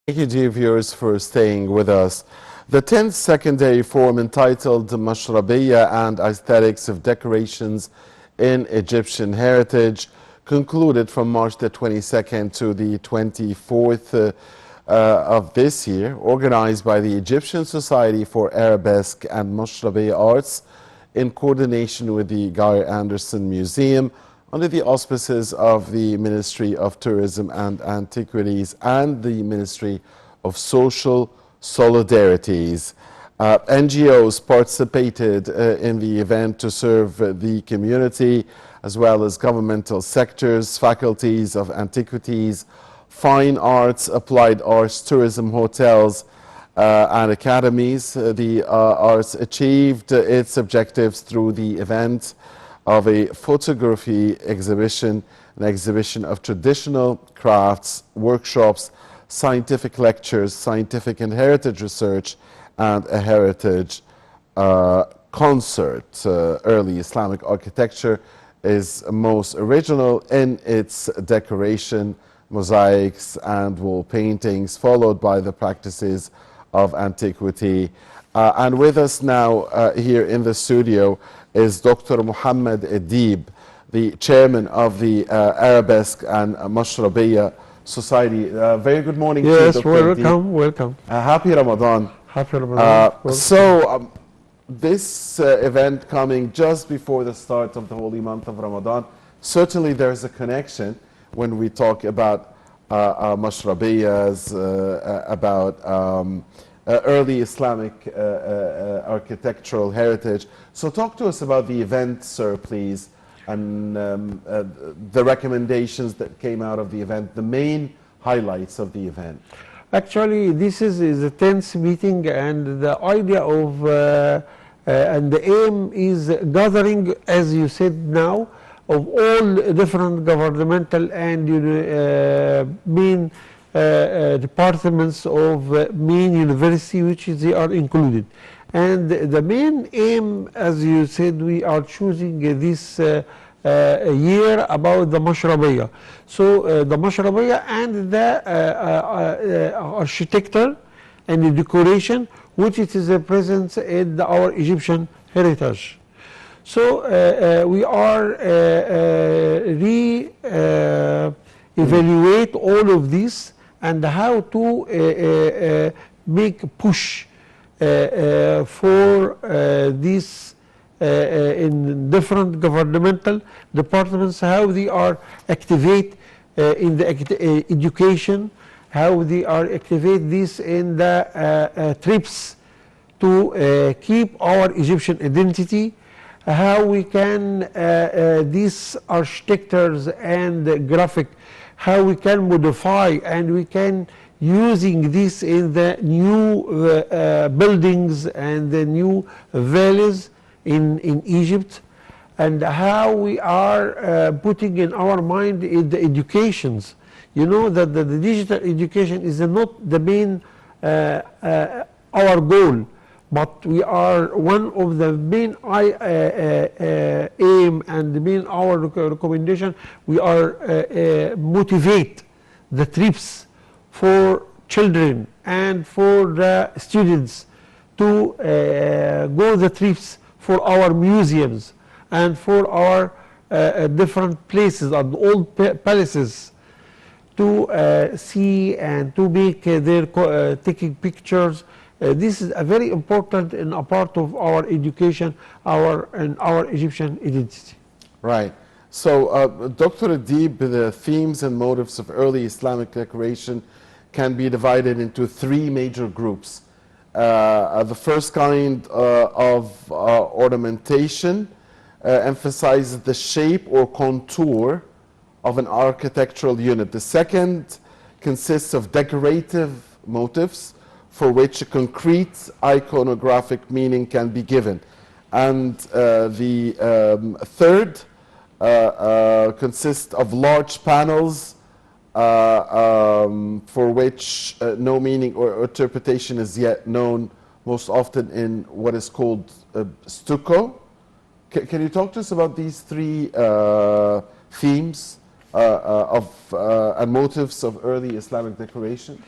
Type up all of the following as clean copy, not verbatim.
Thank you, dear viewers, for staying with us. The 10th Secondary Forum entitled Mashrabe and Aesthetics of Decorations in Egyptian Heritage concluded from March the 22nd to the 24th of this year, organized by the Egyptian Society for Arabesque and Mashrabe Arts in coordination with the Guy Anderson Museum, under the auspices of the Ministry of Tourism and Antiquities and the Ministry of Social Solidarities. NGOs participated in the event to serve the community, as well as governmental sectors, faculties of antiquities, fine arts, applied arts, tourism, hotels, and academies. The arts achieved its objectives through the event of a photography exhibition, an exhibition of traditional crafts, workshops, scientific lectures, scientific and heritage research, and a heritage concert. Early Islamic architecture is most original in its decoration, mosaics, and wall paintings, followed by the practices of antiquity. And with us now here in the studio is Dr. Mohamed Deeb, the chairman of the Arabesque and Mashrabe Society. Very good morning to you, Dr. welcome, Deeb. welcome. Happy Ramadan. Happy Ramadan. This event coming just before the start of the holy month of Ramadan, certainly there's a connection when we talk about Mashrabiyas, about early Islamic architectural heritage. So talk to us about the event, sir, please, and the recommendations that came out of the event, the main highlights of the event. Actually, this is the 10th meeting, and the idea of and the aim is gathering, as you said now, of all different governmental and main departments of main university, which they are included. And the main aim, as you said, we are choosing this year about the Mashrabe. So the Mashrabe and the architecture and the decoration, which it is present in our Egyptian heritage. So we are evaluate all of this and how to make push for this in different governmental departments, how they are activate in the education, how they are activate this in the trips to keep our Egyptian identity, how we can these architectures and graphic, how we can modify and we can using this in the new buildings and the new valleys in Egypt, and how we are putting in our mind in the educations. You know that the digital education is not the main our goal, but we are one of the main aim and the main our recommendation. We are motivate the trips for children and for the students to go the trips for our museums and for our different places and old palaces to see and to make their taking pictures. This is a very important and a part of our education, our Egyptian identity. Right. So, Dr. Deeb, the themes and motives of early Islamic decoration can be divided into three major groups. The first kind of ornamentation emphasizes the shape or contour of an architectural unit. The second consists of decorative motifs for which a concrete iconographic meaning can be given. And the third consists of large panels for which no meaning or interpretation is yet known, most often in what is called stucco. Can you talk to us about these three themes and motifs of early Islamic decoration?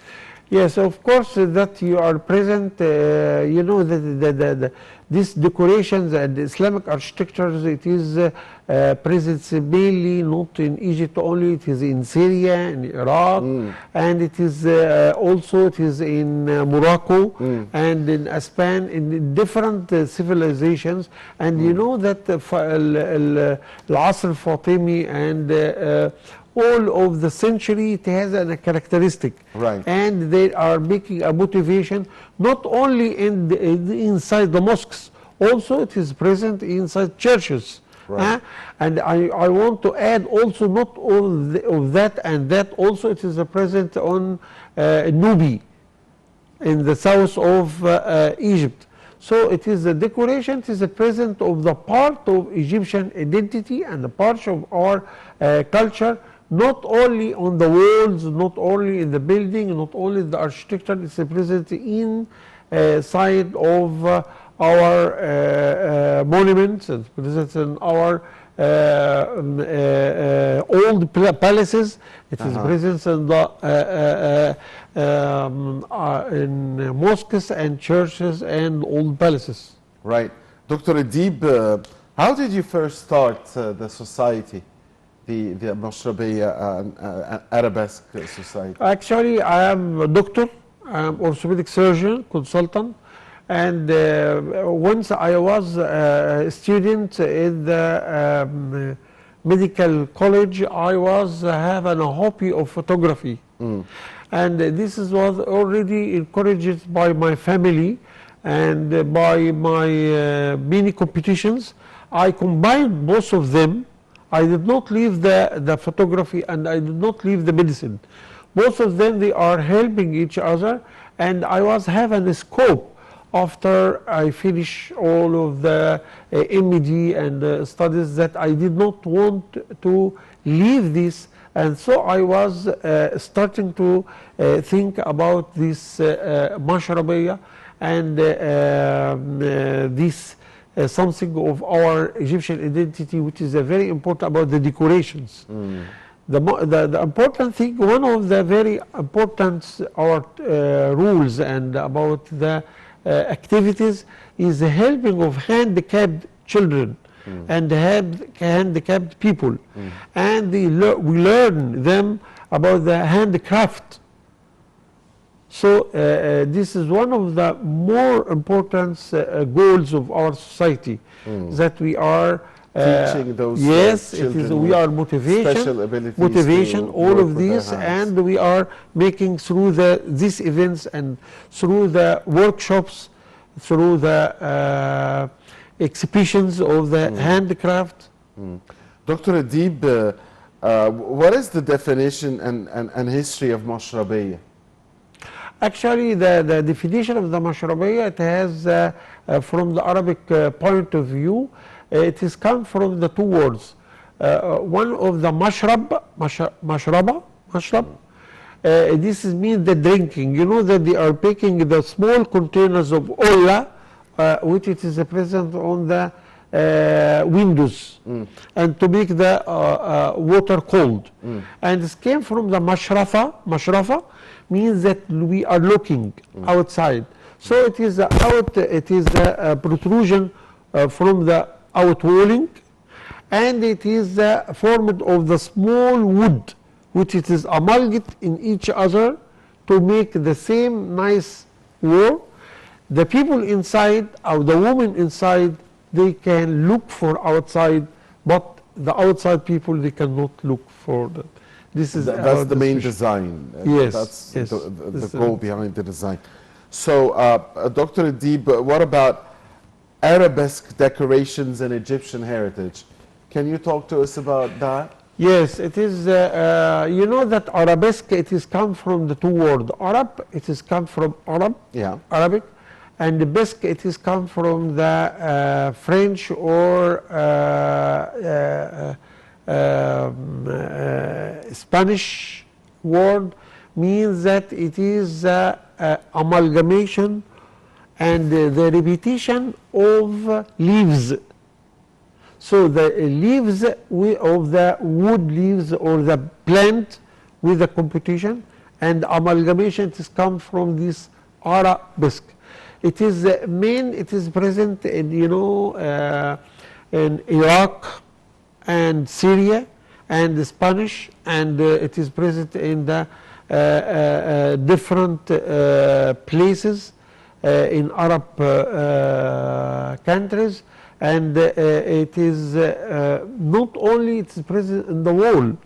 Yes, of course, that you are present, you know, these decorations and Islamic architectures, it is present mainly not in Egypt only, it is in Syria, in Iraq, and it is also it is in Morocco and in Spain, in different civilizations. And you know that Al-Asr Fatimi and all of the century, it has a characteristic, Right. and they are making a motivation not only inside the mosques, also it is present inside churches. Right. And I want to add also not all of that, and that also it is present on Nubi in the south of Egypt. So it is a decoration, it is a present of the part of Egyptian identity and the part of our culture, not only on the walls, not only in the building, not only the architecture, it's present in side of our monuments, it's present in our old palaces, it is present in the in mosques and churches and old palaces. Right. Dr. Deeb, how did you first start the society, the Mashrabe Arabesque Society? Actually, I am a doctor, I am orthopedic surgeon, consultant, and once I was a student in the medical college, I was having a hobby of photography. And this was already encouraged by my family and by my many competitions. I combined both of them. I did not leave the photography and I did not leave the medicine. Both of them, they are helping each other, and I was having a scope after I finish all of the MED and studies that I did not want to leave this. And so I was starting to think about this Mashrabe and this something of our Egyptian identity, which is very important about the decorations. The important thing, one of the very important our rules and about the activities is the helping of handicapped children and handicapped people, and we learn them about the handicraft. So this is one of the more important goals of our society, that we are teaching those yes, it children is, we are special abilities motivation, to all work of with their these, hands. and we are making through these events and through the workshops, through the exhibitions of the handicraft. Dr. Deeb, what is the definition and history of Mashrabe? Actually, the definition of the Mashrabe, it has, from the Arabic point of view, it is come from the two words. One of the mashraba, this is mean the drinking. You know that they are taking the small containers of oil, which it is present on the windows, and to make the water cold. And this came from the mashrafa means that we are looking outside. So it is a protrusion from the outwalling, and it is formed of the small wood, which it is amalgamated in each other to make the same nice wall. The people inside, or the women inside, they can look for outside, but the outside people, they cannot look for that. This is That's the main design. Yes, That's yes. the goal behind the design. So, Dr. Deeb, what about Arabesque decorations and Egyptian heritage? Can you talk to us about that? Yes, it is, you know that Arabesque, it is come from the two words. Arab, it is come from Arab, Yeah. Arabic, and the Besque, it is come from the French or Spanish word, means that it is amalgamation and the repetition of leaves. So the leaves of the wood leaves or the plant with the computation and amalgamation, it is come from this Arabesque. It is it is present in, you know, in Iraq and Syria and Spanish, and it is present in the different places in Arab countries, and it is not only it is present in the wall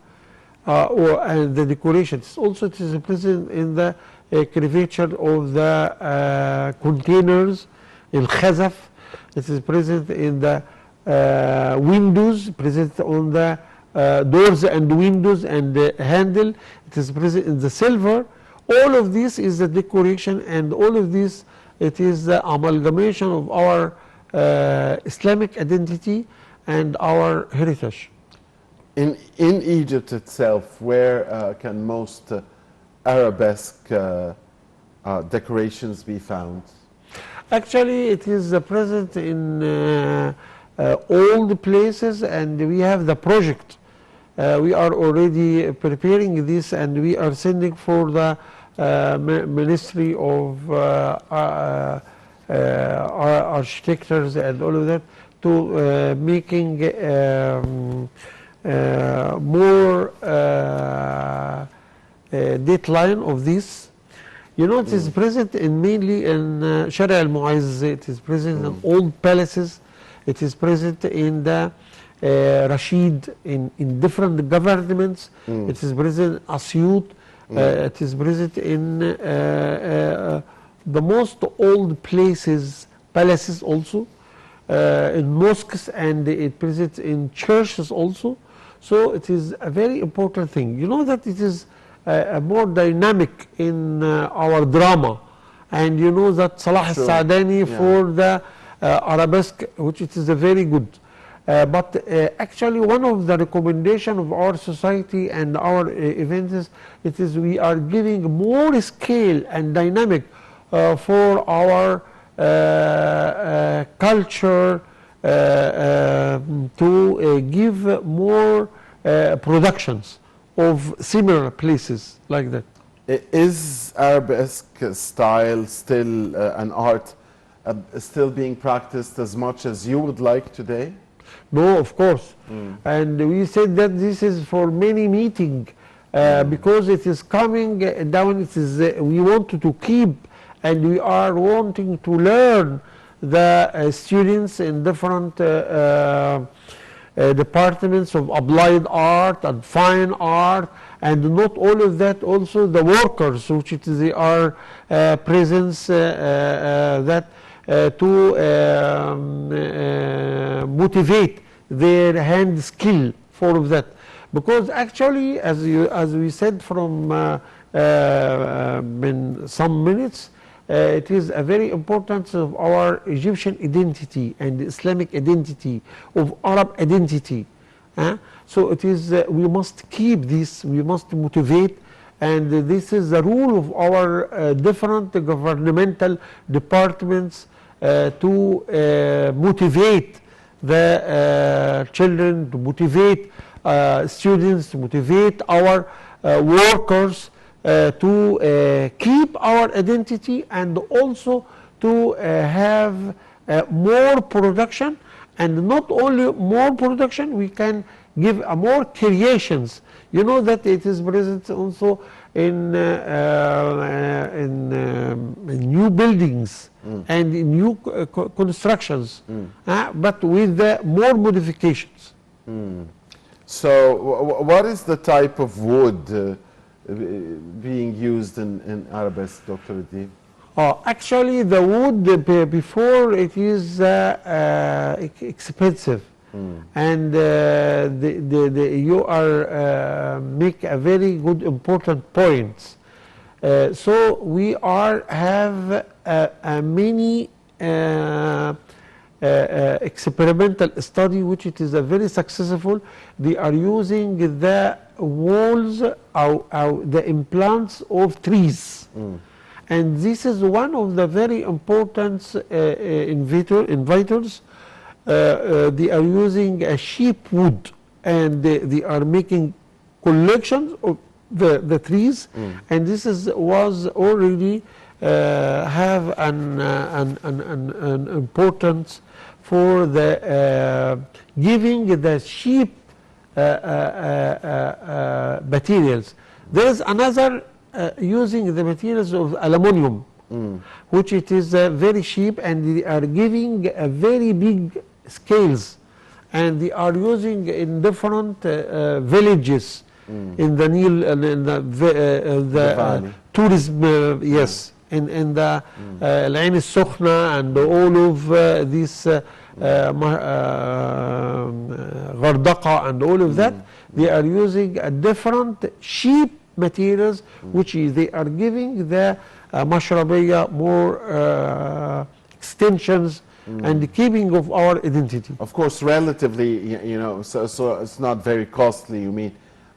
and the decorations, also it is present in the curvature of the containers, in khazaf. It is present in the windows, present on the doors and windows and handle. It is present in the silver. All of this is the decoration, and all of this, it is the amalgamation of our Islamic identity and our heritage. In Egypt itself, where can most Arabesque decorations be found? Actually, it is present in all the places, and we have the project. We are already preparing this, and we are sending for the Ministry of Architectures and all of that to making more deadline of this. You know, it is present in mainly in Shari al-Mu'izz, it is present in old palaces, it is present in the Rashid, in different governments, it is present in Asyut, it is present in the most old places, palaces also, in mosques, and it present in churches also. So it is a very important thing. You know that it is more dynamic in our drama, and you know that Salah al-Sa'dani for the Arabesque, which it is a very good. But actually, one of the recommendation of our society and our events, it is we are giving more scale and dynamic for our culture, to give more productions of similar places like that. Is Arabesque style still an art still being practiced as much as you would like today? No, of course. And we said that this is for many meeting because it is coming down. It is we want to keep, and we are wanting to learn the students in different departments of applied art and fine art, and not all of that, also the workers, which it is they are presence that to motivate their hand skill for that. Because actually, as we said from in some minutes, it is a very important of our Egyptian identity and Islamic identity, of Arab identity. So it is we must keep this, we must motivate, and this is the rule of our different governmental departments to motivate the children, to motivate students, to motivate our workers to keep our identity, and also to have more production, and not only more production, we can give more creations. You know that it is present also in new buildings and in new constructions, but with more modifications. So what is the type of wood being used in Arabesque, Dr. Deeb? Actually, the wood before it is expensive, and you are make a very good important points. So we are have many experimental study, which it is a very successful. They are using the walls, the implants of trees. And this is one of the very important invitors they are using a sheep wood, and they are making collections of the trees, and this was already have an importance for the giving the sheep materials. There is another using the materials of aluminum, which it is very cheap, and they are giving a very big scales, and they are using in different villages in the Nile, in the tourism, yes, in the Al-Ain al-Sukhna and all of these Gardaqa and all of that, they are using a different cheap materials, which they are giving the Mashrabe more extensions and the keeping of our identity. Of course, relatively, you know, so it's not very costly, you mean,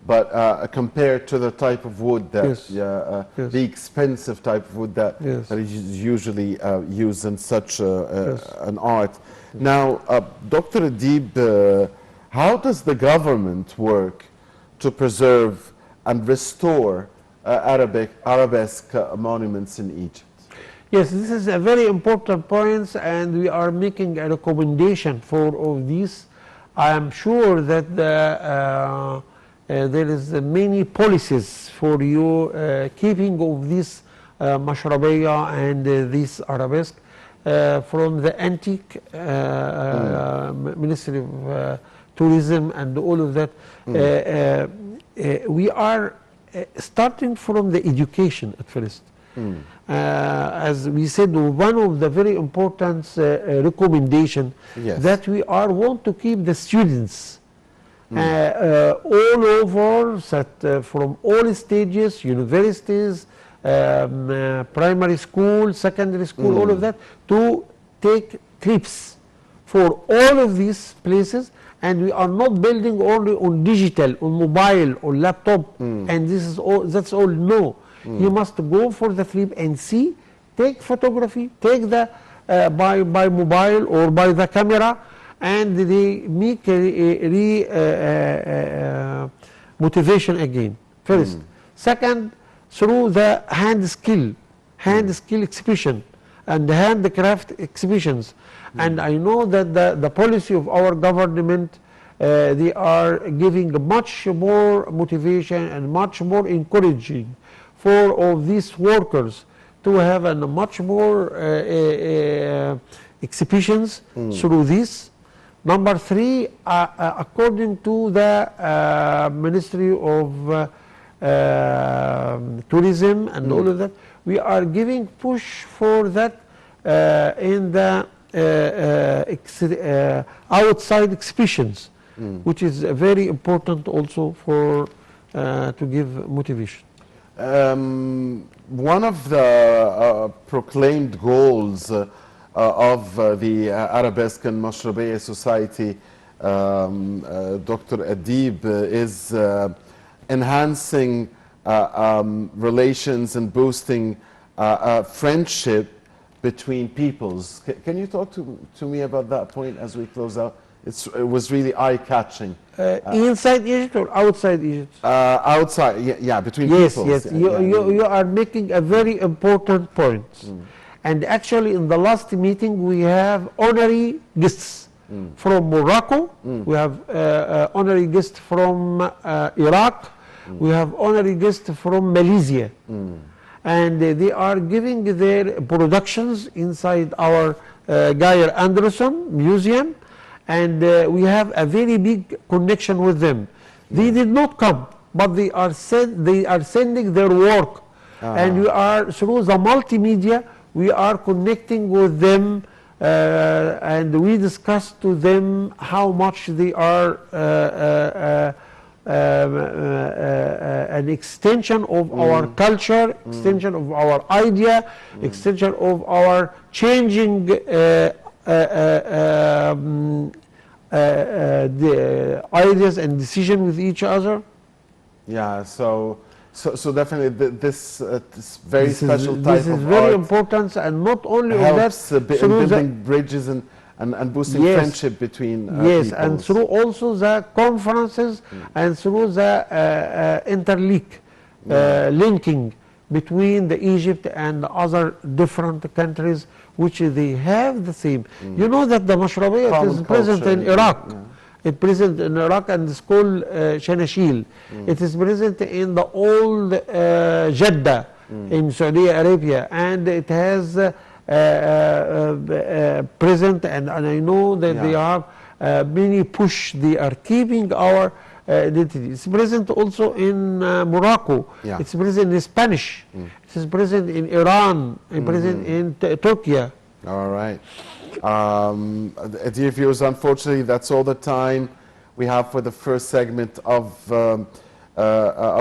but compared to the type of wood that, Yes. Yes. the expensive type of wood that, Yes. that is usually used in such Yes. an art. Now, Dr. Deeb, how does the government work to preserve and restore Arabesque monuments in Egypt? Yes, this is a very important point, and we are making a recommendation for all these. I am sure that there is many policies for you keeping of this Mashrabe and this Arabesque from the antique Ministry of Tourism and all of that. We are starting from the education at first. As we said, one of the very important recommendation Yes. that we are want to keep the students all over, from all stages, universities, primary school, secondary school, all of that, to take trips for all of these places. And we are not building only on digital, on mobile, on laptop, and this is all. That's all. No, you must go for the trip and see, take photography, take the by mobile or by the camera, and they make motivation again. First, second, through the hand skill exhibition and handcraft exhibitions. And I know that the policy of our government, they are giving much more motivation and much more encouraging for all these workers to have a much more exhibitions through this. Number three, according to the Ministry of Tourism and all of that, we are giving push for that in the outside exhibitions, which is very important also for to give motivation. One of the proclaimed goals of the Arabesque and Mashrabe Society, Dr. Deeb, is enhancing relations and boosting friendship between peoples. Can you talk to me about that point as we close out? It was really eye-catching. Inside Egypt or outside Egypt? Outside, yeah, between peoples. Yes, you are making a very important point. And actually in the last meeting we have honorary guests from Morocco, we have honorary guests from Iraq, we have honorary guests from Malaysia. And they are giving their productions inside our Geyer Anderson Museum, and we have a very big connection with them. They did not come, but they are sending their work, and we are through the multimedia. We are connecting with them, and we discuss to them how much they are an extension of our culture, extension of our idea, extension of our changing the ideas and decision with each other. Yeah, so definitely this very special type of art. This is very important, and not only of that, helps building bridges and boosting Yes. friendship between Yes, peoples. and through also the conferences and through the linking between the Egypt and other different countries which they have the same. You know that the Mashrabe is present in Iraq. Yeah. It's present in Iraq and it's called Shanashil. It is present in the old Jeddah in Saudi Arabia, and it has present, and I know that they have many push. They are keeping our identity. It's present also in Morocco. Yeah. It's present in Spanish. It is present in Iran. It's present in Turkey. All right. Dear viewers, unfortunately, that's all the time we have for the first segment of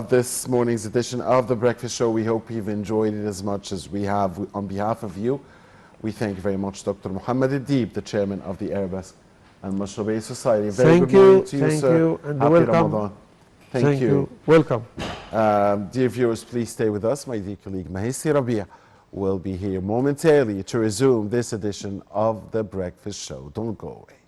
this morning's edition of The Breakfast Show. We hope you've enjoyed it as much as we have. On behalf of you, we thank you very much, Dr. Mohamed Deeb, the chairman of the Arabesque and Mashrabe Society. Very good morning to you, thank sir. you, and Happy welcome. Ramadan. Thank you. Welcome. Dear viewers, please stay with us. My dear colleague Mahisi Rabia will be here momentarily to resume this edition of The Breakfast Show. Don't go away.